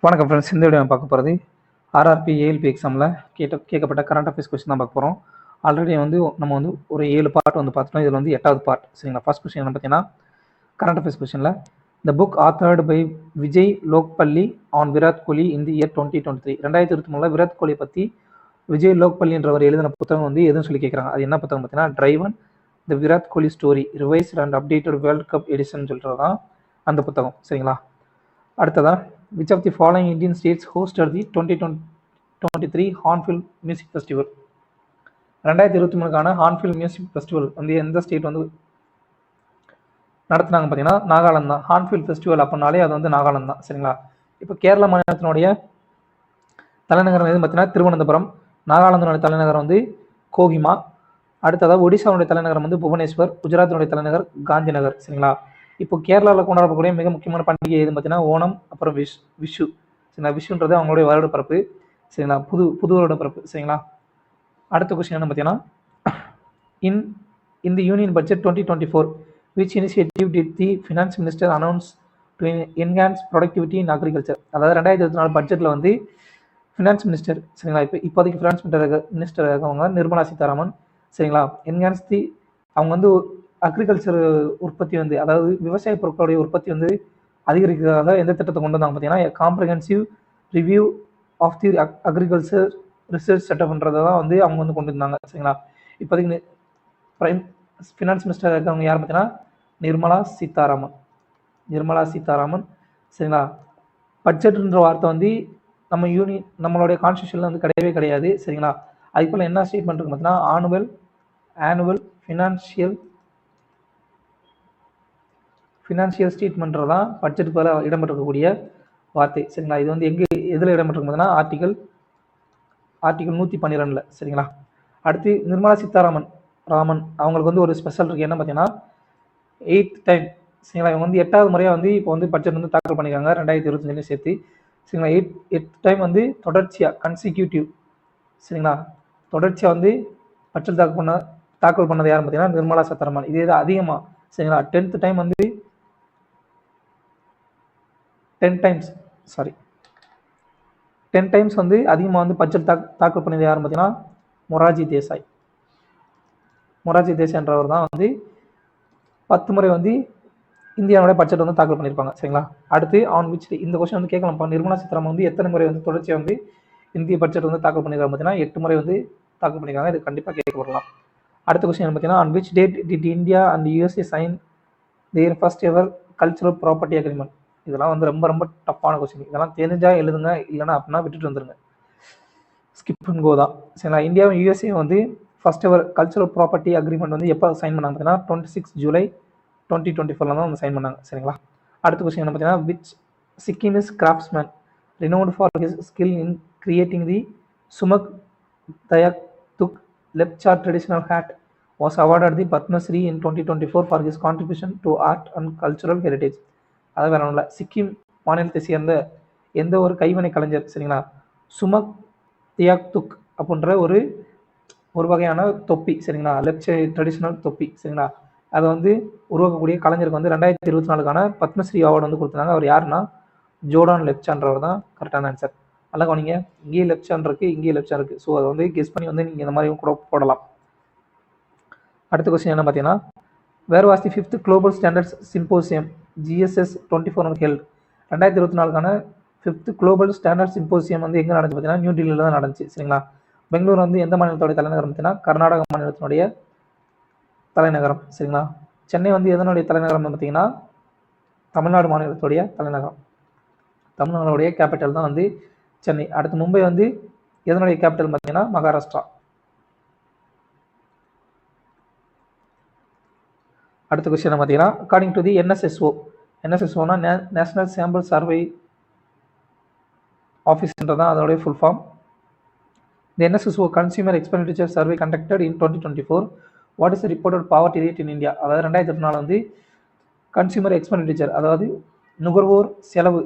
வணக்கம் ஃப்ரெண்ட்ஸ். இந்த வீடியோ பார்க்க போகிறது ஆர்ஆர்பி ஏஎல்பி எக்ஸாமில் கேட்கப்பட்ட கரண்ட் அஃபேர்ஸ் கொஸ்டின் தான் பார்க்க போகிறோம். ஆல்ரெடி நம்ம ஒரு 7 பார்ட் பார்த்துட்டோம். இதில் 8வது பார்ட். சரிங்களா? ஃபர்ஸ்ட் கொஸ்டின் என்ன பார்த்தீங்கன்னா, கரண்ட் அஃபேர்ஸ் கொஸ்டினில் the book authored by Vijay Lokapalli on Virat Kohli இந்த இயர் 2023. 2023 விராட் கோலி பற்றி விஜய் லோக்பள்ளி என்றவர் எழுதின புத்தகம் எதுன்னு சொல்லி கேட்குறாங்க. அது என்ன புத்தகம் பார்த்தீங்கன்னா, driven the Virat Kohli story revised and updated world cup edition சொல்கிறது தான் அந்த புத்தகம். சரிங்களா? அடுத்ததான், which of the following Indian states hosted the 2023 Hornbill Music Festival? 2023 Hornbill Music Festival எந்த ஸ்டேட் நடத்துனாங்க பார்த்தீங்கன்னா, நாகாலாந்து தான். ஹார்ன்பில் ஃபெஸ்டிவல் அப்படின்னாலே அது நாகாலாந்து தான். சரிங்களா? இப்போ கேரள மாநிலத்தினுடைய தலைநகரம் எதுன்னு பார்த்தீங்கன்னா திருவனந்தபுரம். நாகாலாந்தினுடைய தலைநகரம் கோஹிமா. அடுத்ததாக ஒடிசாவுடைய தலைநகரம் புவனேஸ்வர். குஜராத்தினுடைய தலைநகர் காந்திநகர். சரிங்களா? இப்போ கேரளாவில் கொண்டாடக்கூடிய மிக முக்கியமான பண்டிகை எதுன்னு பார்த்தீங்கன்னா ஓணம், அப்புறம் விஷு. சரிங்களா? விஷுன்றது அவங்களுடைய வருட பிறப்பு. சரிங்களா? புது வருட பிறப்பு. சரிங்களா? அடுத்த கொஸ்டின் என்ன பார்த்தீங்கன்னா, in the Union Budget 2024, which initiative did the Finance Minister announce to enhance productivity in agriculture? அதாவது 2024 பட்ஜெட்டில் ஃபினான்ஸ் மினிஸ்டர், சரிங்களா, இப்போதைக்கு ஃபினான்ஸ் மினிஸ்டர் இருக்கவங்க நிர்மலா சீதாராமன். சரிங்களா? என்ஹான்ஸ் தி அவங்க அக்ரிகல்ச்சர் உற்பத்தி அதாவது விவசாய பொருட்களுடைய உற்பத்தி அதிகரிக்கிறதாக எந்த திட்டத்தை கொண்டு வந்தாங்க பார்த்தீங்கன்னா, comprehensive review of the agriculture research செட்டப்ன்றதை தான் அவங்க கொண்டு வந்தாங்க. சரிங்களா? இப்போதைக்கு ஃபினான்ஸ் மினிஸ்டர் இருக்கிறவங்க யார் பார்த்தீங்கன்னா நிர்மலா சீதாராமன். சரிங்களா? பட்ஜெட்ன்ற வார்த்தை நம்மளுடைய கான்ஸ்டியூஷனில் கிடையவே கிடையாது. சரிங்களா? அதுக்கு போல் என்ன ஸ்டேட்மெண்ட் இருக்கு பார்த்தீங்கன்னா, ஆனுவல் ஃபினான்ஷியல் ஸ்டேட்மெண்ட் தான் பட்ஜெட் போல இடம்பெற்றக்கூடிய வார்த்தை. சரிங்களா? இது எதில் இடம்பெற்றிருக்கு பார்த்தீங்கன்னா ஆர்டிகல் 112. சரிங்களா? அடுத்து நிர்மலா சீதாராமன் அவங்களுக்கு ஒரு ஸ்பெஷல் இருக்குது. என்ன பார்த்தீங்கன்னா 8th டைம். சரிங்களா? இவங்க 8வது முறையாக இப்போ பட்ஜெட் தாக்கல் பண்ணியிருக்காங்க 2025 சேர்த்து. சரிங்களா? 8th டைம் தொடர்ச்சியாக கன்சிக்யூட்டிவ். சரிங்களா? தொடர்ச்சியாக பட்ஜெட் தாக்கல் பண்ணது யாருன்னு பார்த்தீங்கன்னா நிர்மலா சீதாராமன். இது அதிகமாக. சரிங்களா? 10th டைம் 10 டைம்ஸ் அதிகமாக பட்ஜெட் தாக்கல் பண்ணது யாருன்னு பார்த்தீங்கன்னா மொரார்ஜி தேசாய்ன்றவர் தான் 10 முறை இந்தியாவுடைய பட்ஜெட் தாக்கல் பண்ணியிருப்பாங்க. சரிங்களா? அடுத்து இந்த கொஸ்டின் கேட்கலாம்ப்பா, நிர்மலா சீதாராமன் எத்தனை முறை தொடர்ச்சியாக இந்திய பட்ஜெட் தாக்கல் பண்ணியிருக்காங்க பார்த்தீங்கன்னா 8 முறை தாக்கல் பண்ணியிருக்காங்க. இது கண்டிப்பாக கேட்கப்படலாம். அடுத்த கொஸ்டின் பார்த்தீங்கன்னா, on which date did India and USA sign their first ever cultural property agreement? இதெல்லாம் ரொம்ப ரொம்ப டஃப்பான கொஸ்டின். இதெல்லாம் தெரிஞ்சா எழுதுங்க, இல்லைன்னா அப்படின்னா விட்டுட்டு வந்துருங்க. ஸ்கிப் அண்ட் கோ தான். சரிங்களா? இந்தியாவும் USA first ever cultural property agreement எப்போ சைன் பண்ணாங்க பார்த்தீங்கன்னா 26 ஜூலை 2024 தான் சைன் பண்ணாங்க. சரிங்களா? அடுத்த கொஸ்டின் என்ன பார்த்தீங்கன்னா, which Sikkimese craftsman renowned for his skill in creating the சுமக் தயாக் துக் lepcha traditional hat was awarded the Padma Shri in 2024 for his contribution to art and cultural heritage. அது வேற ஒன்றும் இல்லை, சிக்கிம் மாநிலத்தை சேர்ந்த எந்த ஒரு கைவினை கலைஞர், சரிங்களா, சுமக் தியாக் துக் அப்படின்ற ஒரு வகையான தொப்பி, சரிங்களா, லெப்சே ட்ரெடிஷ்னல் தொப்பி, சரிங்களா, அதை உருவாக்கக்கூடிய கலைஞருக்கு 2024 பத்மஸ்ரீ அவார்டு கொடுத்தாங்க. அவர் யாருன்னா ஜோர்டான் லெப்சான்றவர் தான் கரெக்டான ஆன்சர். நல்லா கவனிங்க, இங்கேயே லெப்சான் இருக்குது, இங்கேயே லெப்சான் இருக்குது. ஸோ அதை கெஸ் பண்ணி நீங்கள் இந்த மாதிரி கூட போடலாம். அடுத்த கொஸ்டின் என்ன பார்த்தீங்கன்னா, where was the 5th global standards symposium GSS 24 held? 2024 5th global standard symposium எங்கே நடந்துச்சு பார்த்தீங்கன்னா நியூ டெல்லியில் தான் நடந்துச்சு. சரிங்களா? பெங்களூர் எந்த மாநிலத்தோடைய தலைநகரம் பார்த்தீங்கன்னா கர்நாடக மாநிலத்தினுடைய தலைநகரம். சரிங்களா? சென்னை எதனுடைய தலைநகரம் பார்த்தீங்கன்னா தமிழ்நாடு மாநிலத்துடைய தலைநகரம். தமிழ்நாடுடைய கேபிட்டல் தான் சென்னை. அடுத்து மும்பை எதனுடைய கேபிட்டல் பார்த்தீங்கன்னா மகாராஷ்டிரா. அடுத்த கொஸ்டின் பார்த்தீங்கன்னா, according to the NSSO national sample survey ஆஃபீஸ்ன்றதான் அதோடைய full form. The NSSO consumer expenditure survey conducted in 2024. What is reported poverty rate in India? அதாவது 2024 கன்சியூமர் எக்ஸ்பெண்டிச்சர், அதாவது நுகர்வோர் செலவு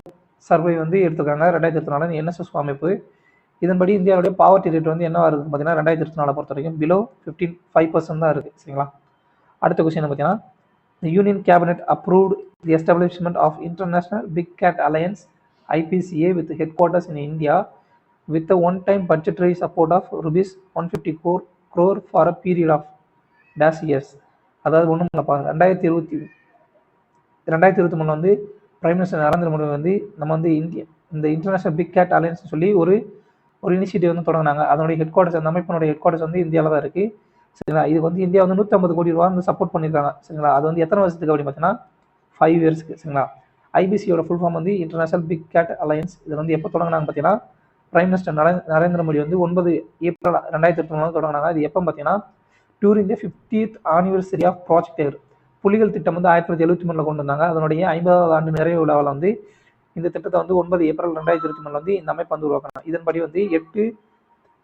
சர்வே எடுத்துருக்காங்க 2024 NSSO அமைப்பு. இதன்படி இந்தியாவுடைய பாவர்ட்டி ரேட் என்னவா இருக்குது பார்த்தீங்கன்னா 2024 பொறுத்த வரைக்கும் பிலோ 5% தான் இருக்குது. சரிங்களா? அடுத்த கொஸ்டின் பார்த்தீங்கன்னா, the Union Cabinet approved the establishment of International Big Cat Alliance IPCA with headquarters in India with a one-time budgetary support of rupees 150 crore for a period of dash years. அதாவது ஒன்றும் இல்லைப்பா, 2023 வந்து prime minister Narendra Modi வந்து நம்ம வந்து இந்த international big cat alliance சொல்லி ஒரு இனிஷியேட்டிவ் வந்து தொடங்கினாங்க. அதனுடைய ஹெட் குவார்ட்டர்ஸ், அந்த அமைப்பினுடைய ஹெட் குவார்ட்டர்ஸ் வந்து இந்தியாவில் தான் இருக்குது. சரிங்களா? இது வந்து இந்தியா வந்து 150 கோடி ரூபா வந்து சப்போர்ட் பண்ணியிருக்காங்க. சரிங்களா? அது வந்து எத்தனை வருஷத்துக்கு அப்படின்னு பார்த்தீங்கன்னா 5 இயர்ஸ்க்கு. சரிங்களா? ஐபிசியோட ஃபுல் ஃபார்ம் வந்து இன்டர்நேஷனல் பிக் கேட் அலையன்ஸ். இது வந்து எப்போ தொடங்கினாங்க பார்த்தீங்கன்னா பிரைம் மினிஸ்டர் நரேந்திர மோடி வந்து 9 ஏப்ரல் 2023 தொடங்கினாங்க. இது எப்போ பார்த்தீங்கன்னா during the 50th anniversary of project air. புலிகள் திட்டம் வந்து 1973 கொண்டு வந்தாங்க. அதனுடைய 50வது ஆண்டு நிறைவு விழாவில் வந்து இந்த திட்டத்தை வந்து 9 ஏப்ரல் 2023 வந்து இந்த அமைப்பு வந்து உருவாக்கினாங்க. இதன்படி வந்து 8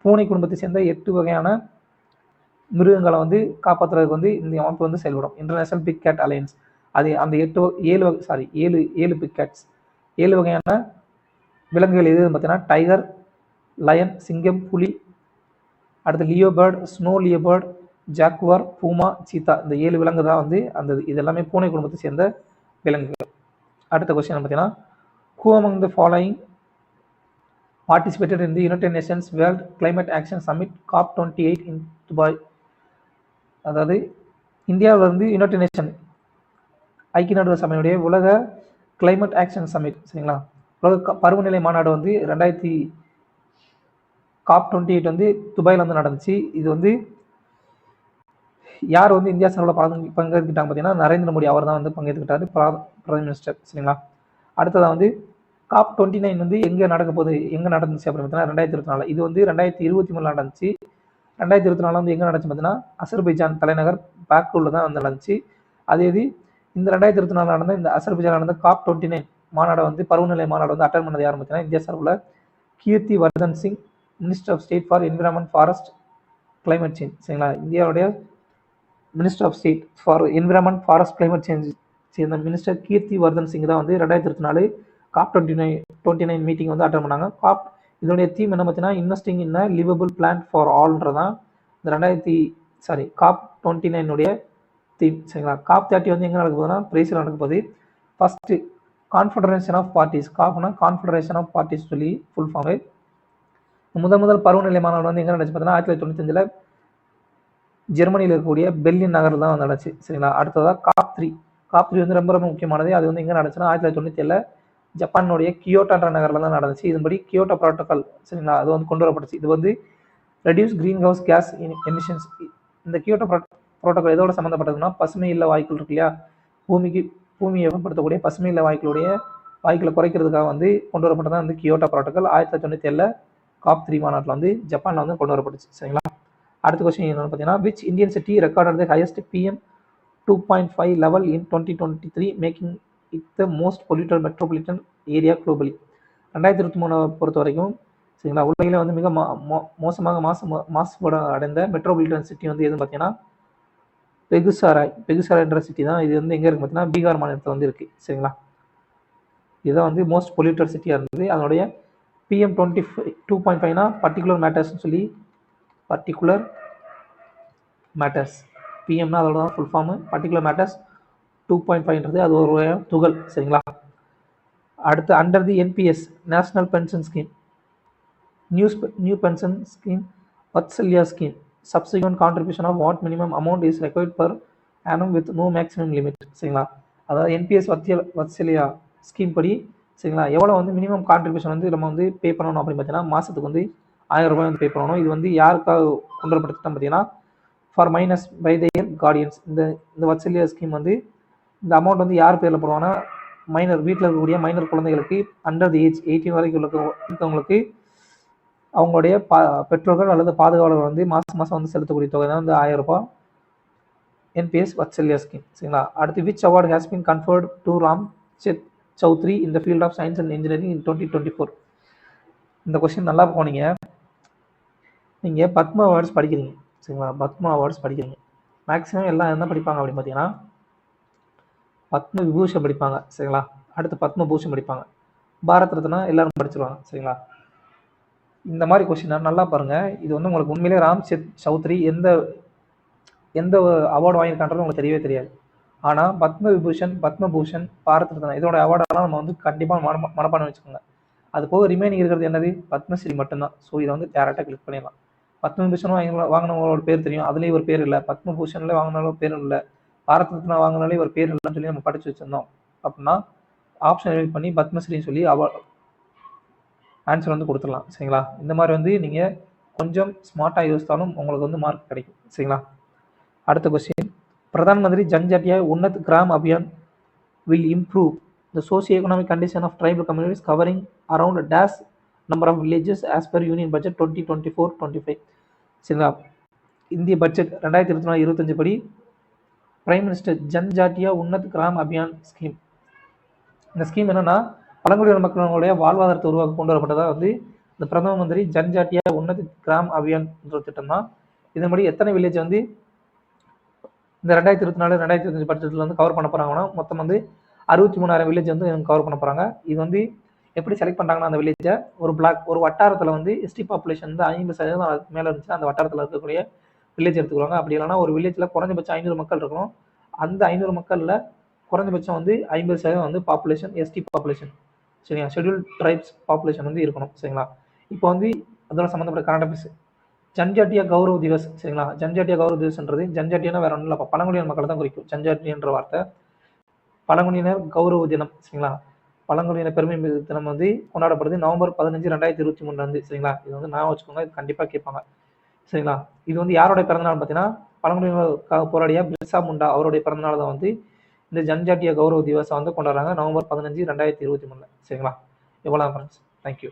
பூனை குடும்பத்தை சேர்ந்த 8 வகையான மிருகங்களை வந்து காப்பாற்றுறதுக்கு வந்து இந்த அமைப்பு வந்து செயல்படும். International big cat alliance. அது அந்த 7 பிக் கேட்ஸ், 7 வகையான விலங்குகள் எதுன்னு பார்த்தீங்கன்னா டைகர், லயன், சிங்கம், புலி, அடுத்து லியோபேர்ட், ஸ்னோ லியோபேர்ட், ஜாக்குவார், பூமா, சீத்தா. இந்த 7 விலங்கு தான் வந்து இது எல்லாமே பூனை குடும்பத்தை சேர்ந்த விலங்குகள். அடுத்த கொஸ்டின் பார்த்தீங்கன்னா who among the following participated in the United Nations World Climate Action Summit COP28 in Dubai? அதாவது இந்தியாவில் இருந்து யுனைடெட் நேஷன் ஐக்கிய நாடுகள் சபையினுடைய உலக கிளைமேட் ஆக்ஷன் சமிட், சரிங்களா, உலக பருவநிலை மாநாடு வந்து COP28 வந்து துபாயில் வந்து நடந்துச்சு. இது வந்து யார் வந்து இந்தியா சார்பில் பங்கேற்றுக்கிட்டாங்க பார்த்தீங்கன்னா நரேந்திர மோடி அவர் தான் வந்து பங்கேற்றுக்கிட்டாரு, பிரைம் மினிஸ்டர். சரிங்களா? அடுத்ததாக வந்து COP29 வந்து எங்கே நடந்துச்சு அப்படின்னு பார்த்தீங்கன்னா 2024. இது வந்து 2023 நடந்துச்சு. 2024 வந்து எங்கே நடந்துச்சு பார்த்தீங்கன்னா அசர்பைஜான் தலைநகர் பாக்குல தான் வந்து நடந்துச்சு. அதே இந்த 2024 நடந்த இந்த அசர்பைஜான் நடந்த COP29 மாநாடு வந்து பருவநிலை மாநாடு வந்து அட்டன் பண்ணது யார் பார்த்தீங்கன்னா இந்தியா சார்பில் Kirti Vardhan Singh, minister of state for environment, forest, climate change. சரிங்களா? இந்தியாவுடைய minister of state for environment, forest, climate change சேர்ந்த மினிஸ்டர் கீர்த்தி வர்தன் சிங் தான் வந்து 2024 COP29 மீட்டிங் வந்து அட்டன் பண்ணாங்க. இதனுடைய தீம் என்ன பார்த்தீங்கன்னா investing in a livable plan for ஆல்ன்றதான் இந்த COP29 தீம். சரிங்களா? COP30 வந்து எங்கே நடக்க போகுதுன்னா பிரேசில் நடக்க போகுது. ஃபர்ஸ்ட் கான்ஃபெடரேஷன் ஆஃப் பார்ட்டிஸ், காப்னா கான்ஃபெடரேஷன் ஆஃப் பார்ட்டிஸ் சொல்லி ஃபுல் ஃபார்மு. முதல் பருவநிலை மாநாடு வந்து எங்கே நடந்துச்சு பார்த்தீங்கன்னா 1995 ஜெர்மனியில் இருக்கக்கூடிய பெர்லின் நகரில் தான் வந்து நடந்துச்சு. சரிங்களா? அடுத்ததாக COP3 வந்து ரொம்ப முக்கியமானது. அது வந்து எங்கே நடந்துச்சுன்னா 1997 ஜப்பானுடைய கியோட்டோன்ற நகரில் தான் நடந்துச்சு. இதன்படி கியோட்டோ ப்ரோட்டோகால், சரிங்களா, அது வந்து கொண்டு வரப்பட்டுச்சு. இது வந்து reduce green house case emissions. இந்த கியோட்டோ ப்ரோட்டோகால் எதோட சம்மந்தப்பட்டதுன்னா பசுமை இல்ல வாயுக்கள் இருக்கு இல்லையா, பூமியை வெப்பப்படுத்தக்கூடிய பசுமை இல்ல வாயுக்களை குறைக்கிறதுக்காக வந்து கொண்டு வரப்பட்டதான் வந்து கியோட்டோ ப்ரோட்டோகால் 1997 COP3 மாநாட்டில் வந்து ஜப்பானில் வந்து கொண்டு வரப்பட்டுச்சு. சரிங்களா? அடுத்த கொஸ்டின் என்னன்னு பார்த்தீங்கன்னா which Indian city recorded the highest PM 2.5 level in 2023 making it the most polluted metropolitan area globally. 2023 பொறுத்த வரைக்கும், சரிங்களா, உலகில் வந்து மிக மோசமாக மாசுபாடு அடைந்த மெட்ரோபாலிட்டன் சிட்டி வந்து எதுன்னு பார்த்தீங்கன்னா பெகுசாராய்ன்ற சிட்டி தான். இது வந்து எங்கே இருக்குது பார்த்தீங்கன்னா பீகார் மாநிலத்தில் வந்து இருக்குது. சரிங்களா? இதுதான் வந்து மோஸ்ட் பொல்யூட்டட் சிட்டியாக இருந்தது. அதனுடைய PM 2.5னா பர்டிகுலர் மேட்டர்ஸ்னு சொல்லி, பர்டிகுலர் மேட்டர்ஸ், பிஎம்னா அதோட தான் ஃபுல் ஃபார்மு. பர்டிகுலர் மேட்டர்ஸ் 2.5ன்றது அது ஒரு துகள். சரிங்களா? அடுத்து under the NPS national pension scheme, new pension scheme, Vatsalya scheme, subsequent contribution of what minimum amount is required per annum with no maximum limit. சரிங்களா? அதாவது NPS வத்சல்யா ஸ்கீம் படி, சரிங்களா, எவ்வளோ வந்து மினிமம் கான்ட்ரிபியூஷன் வந்து நம்ம வந்து பே பண்ணணும் அப்படின்னு பார்த்தீங்கன்னா மாதத்துக்கு வந்து 1000 ரூபாய் வந்து பே பண்ணணும். இது வந்து யாருக்காக கொண்டு வரப்பட்ட திட்டம் பார்த்தீங்கன்னா for minors by their guardians. இந்த வத்சல்யா ஸ்கீம் வந்து இந்த அமௌண்ட் வந்து யார் பேரில் போடுவாங்கன்னா வீட்டில் இருக்கக்கூடிய மைனர் குழந்தைகளுக்கு அண்டர் தி ஏஜ் 18 வரைக்கும் இருக்கவங்களுக்கு அவங்களுடைய பெற்றோர்கள் அல்லது பாதுகாவலர்கள் வந்து மாதம் வந்து செலுத்தக்கூடிய தொகை தான் வந்து 1000 ரூபாய் NPS வத்சல்யா ஸ்கீம். சரிங்களா? அடுத்து which award has been conferred to Ram Chaudhary in the field of science and engineering in 2024. இந்த கொஸ்டின் நல்லா போனீங்க. நீங்கள் பத்மா அவார்ட்ஸ் படிக்கிறீங்க. சரிங்களா? பத்மா அவார்ட்ஸ் படிக்கிறீங்க. மேக்ஸிமம் எல்லாம் என்ன படிப்பாங்க அப்படின்னு பார்த்தீங்கன்னா பத்ம விபூஷன் படிப்பாங்க. சரிங்களா? அடுத்து பத்மபூஷன் படிப்பாங்க. பாரத் ரத்னா எல்லாரும் படிச்சிருவாங்க. சரிங்களா? இந்த மாதிரி கொஸ்டின் நல்லா பாருங்கள். இது வந்து உங்களுக்கு உண்மையிலே ராம் சௌத்ரி எந்த அவார்டு வாங்கியிருக்கான்றது உங்களுக்கு தெரியவே தெரியாது. ஆனால் பத்ம விபூஷன், பத்மபூஷன், பாரத் ரத்னா இதோட அவார்டெல்லாம் நம்ம வந்து கண்டிப்பாக மனப்பாடம் வச்சுக்கோங்க. அது போக ரிமைனிங் இருக்கிறது என்னது பத்மஸ்ரீ மட்டும்தான். ஸோ இதை வந்து டேரெக்டாக கிளிக் பண்ணிடலாம். பத்மபூஷன் வாங்கினவங்களோட பேர் தெரியும், அதுலேயும் ஒரு பேர் இல்லை. பத்மபூஷன்ல வாங்கினாலும் பேர் இல்லை. பாரத் ரத்னா வாங்கினாலே ஒரு பேர் இல்லைன்னு சொல்லி நம்ம படிச்சு வச்சிருந்தோம். அப்படின்னா ஆப்ஷன் எடிட் பண்ணி பத்மஸ்ரீன்னு சொல்லி ஆன்சர் வந்து கொடுத்துடலாம். சரிங்களா? இந்த மாதிரி வந்து நீங்கள் கொஞ்சம் ஸ்மார்ட்டாக யோசித்தாலும் உங்களுக்கு வந்து மார்க் கிடைக்கும். சரிங்களா? அடுத்த question, Pradhan Mantri Janjatiya Unnat Gram Abhiyan will improve the socio-economic condition of tribal communities covering around a dash number of villages as per union budget 2024-25. சரிங்களா? இந்திய பட்ஜெட் 2024-25 படி prime minister ஜன்ஜாட்டியா Unnat Gram Abhiyan scheme. இந்த ஸ்கீம் என்னன்னா பழங்குடியின மக்களுடைய வாழ்வாதாரத்தை உருவாக்க கொண்டு வரப்பட்டதா வந்து இந்த பிரதம மந்திரி ஜன்ஜாட்டியா உன்னத் கிராம் அபியான் என்ற திட்டம் தான். இதன்படி எத்தனை வில்லேஜ் வந்து இந்த 2024-2025 பட்ஜெட்டில் வந்து கவர் பண்ண போகிறாங்கன்னா மொத்தம் வந்து 63,000 வில்லேஜ் வந்து கவர் பண்ண போகிறாங்க. இது வந்து எப்படி செலக்ட் பண்ணுறாங்கன்னா அந்த வில்லேஜை ஒரு வட்டாரத்தில் வந்து எஸ்டி பாப்புலேஷன் வந்து 50% மேலே இருந்துச்சுன்னா அந்த வட்டாரத்தில் இருக்கக்கூடிய வில்லேஜ் எடுத்துக்குவாங்க. அப்படி இல்லைனா ஒரு வில்லேஜில் குறைஞ்சபட்சம் 500 மக்கள் இருக்கணும். அந்த 500 மக்களில் குறைஞ்சபட்சம் வந்து 50% வந்து பாப்புலேஷன் எஸ்டி பாப்புலேஷன், சரிங்களா, ஷெட்யூல் ட்ரைப்ஸ் பாப்புலேஷன் வந்து இருக்கணும். சரிங்களா? இப்போ வந்து அதோட சம்மந்தப்பட்ட கரண்ட் அஃபேர்ஸ், ஜன்ஜாட்டியா கௌரவ் திவஸ். சரிங்களா? ஜன்ஜாட்டியா கௌரவ் திவஸ்ன்றது ஜன்ஜாட்டியானா வேற ஒன்றும் இல்லை, பழங்குடியின மக்களை தான் குறிக்கும். ஜன்ஜாட்டின்ற வார்த்தை பழங்குடியினர் கௌரவ தினம். சரிங்களா? பழங்குடியினர் பெருமை தினம் வந்து கொண்டாடப்படுது நவம்பர் 15, 2023 வந்து. சரிங்களா? இது வந்து நான் வச்சுக்கோங்க, இது கண்டிப்பாக கேட்பாங்க. சரிங்களா? இது வந்து யாருடைய பிறந்தநாள் பார்த்தீங்கன்னா பழங்குடியினருக்காக போராடிய பிர்சா முண்டா அவருடைய பிறந்தநாள் தான் வந்து இந்த ஜன்ஜாட்டியா கௌரவ திவஸை வந்து கொண்டாடுறாங்க நவம்பர் 15, 2023. சரிங்களா? எவ்வளோ ஃப்ரெண்ட்ஸ், தேங்க்யூ.